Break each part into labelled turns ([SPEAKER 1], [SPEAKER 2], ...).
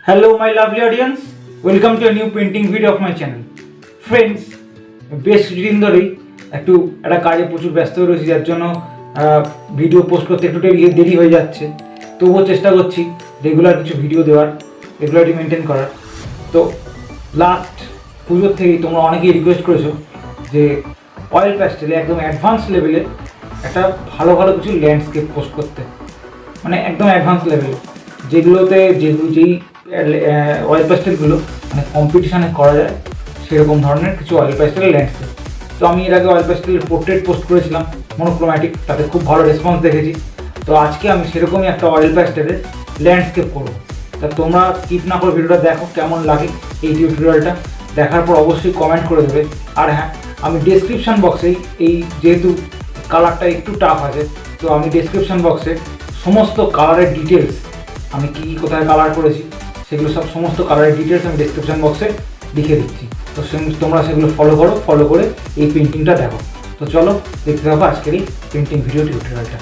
[SPEAKER 1] Hello my lovely audience, welcome to a new painting video of my channel. Friends, বেশ কিছুদিন ধরেই একটা কাজে প্রচুর ব্যস্ত রয়েছি, যার জন্য ভিডিও পোস্ট করতে একটু দেরি হয়ে যাচ্ছে। তবুও চেষ্টা করছি রেগুলার কিছু ভিডিও দেওয়ার, রেগুলারিটি মেনটেন করার। তো লাস্ট পুজোর থেকেই তোমরা অনেকেই রিকোয়েস্ট করেছো যে অয়েল প্যাস্টেলে একদম অ্যাডভান্স লেভেলে একটা ভালো ভালো কিছু ল্যান্ডস্কেপ পোস্ট করতে, মানে একদম অ্যাডভান্স লেভেল, যেগুলোতে যেই অয়েল প্যাস্টেলগুলো মানে কম্পিটিশানে করা যায় সেরকম ধরনের কিছু অয়েল প্যাস্টেলের ল্যান্ডস্কেপ। তো আমি এর আগে অয়েল প্যাস্টেলের পোর্ট্রেট পোস্ট করেছিলাম মনোক্রোম্যাটিক, তাতে খুব ভালো রেসপন্স দেখেছি। তো আজকে আমি সেরকমই একটা অয়েল প্যাস্টেলের ল্যান্ডস্কেপ করবো। তা তোমরা স্কিপ না করে ভিডিওটা দেখো, কেমন লাগে এই টিউটোরিয়ালটা। দেখার পর অবশ্যই কমেন্ট করে দেবে। আর হ্যাঁ, আমি ডেসক্রিপশান বক্সেই যেহেতু কালারটা একটু টাফ আছে, তো আমি ডেসক্রিপশান বক্সে সমস্ত কালারের ডিটেলস, আমি কী কোথায় কালার করেছি সেগুলো সমস্ত কালারের ডিটেলস আমি ডেসক্রিপশান বক্সে লিখে দিচ্ছি। তো তোমরা সেগুলো ফলো করে এই পেন্টিংটা দেখো। তো চলো দেখতে থাকো আজকের এই পেন্টিং ভিডিও টিউটোরিয়ালটা।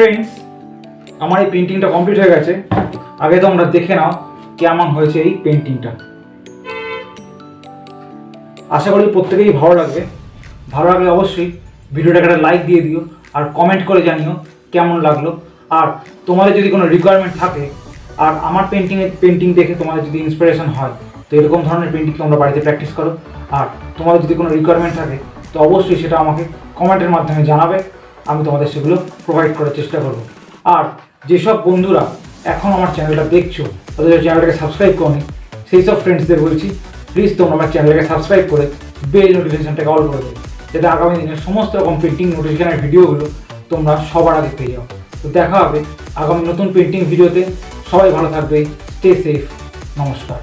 [SPEAKER 1] ফ্রেন্ডস, আমার এই পেন্টিংটা কমপ্লিট হয়ে গেছে। আগে তোমরা দেখে নাও কেমন হয়েছে এই পেন্টিংটা। আশা করি প্রত্যেকেই ভালো লাগবে। ভালো লাগলে অবশ্যই ভিডিওটাকে একটা লাইক দিয়ে দিও আর কমেন্ট করে জানিও কেমন লাগলো। আর তোমাদের যদি কোনো রিকোয়ারমেন্ট থাকে আর আমার পেন্টিং দেখে তোমাদের যদি ইন্সপিরেশন হয়, তো এরকম ধরনের পেন্টিং তোমরা বাড়িতে প্র্যাকটিস করো। আর তোমাদের যদি কোনো রিকোয়ারমেন্ট থাকে তো অবশ্যই সেটা আমাকে কমেন্টের মাধ্যমে জানাবে, আমি তোমাদের সেগুলো প্রোভাইড করার চেষ্টা করব। আর যেসব বন্ধুরা এখন আমার চ্যানেলটা দেখছো তাদের চ্যানেলটাকে সাবস্ক্রাইব করনি, সেই সব ফ্রেন্ডসদের বলছি প্লিজ তোমরা আমার চ্যানেলটাকে সাবস্ক্রাইব করে বেল নোটিফিকেশনটাকে অল করে দেবে, যাতে আগামী দিনের সমস্ত রকম পেন্টিং নোটিফিকেশনের ভিডিওগুলো তোমরা সবার আগে পেয়ে যাও। তো দেখা হবে আগামী নতুন পেন্টিং ভিডিওতে। সবাই ভালো থাকবে, স্টে সেফ, নমস্কার।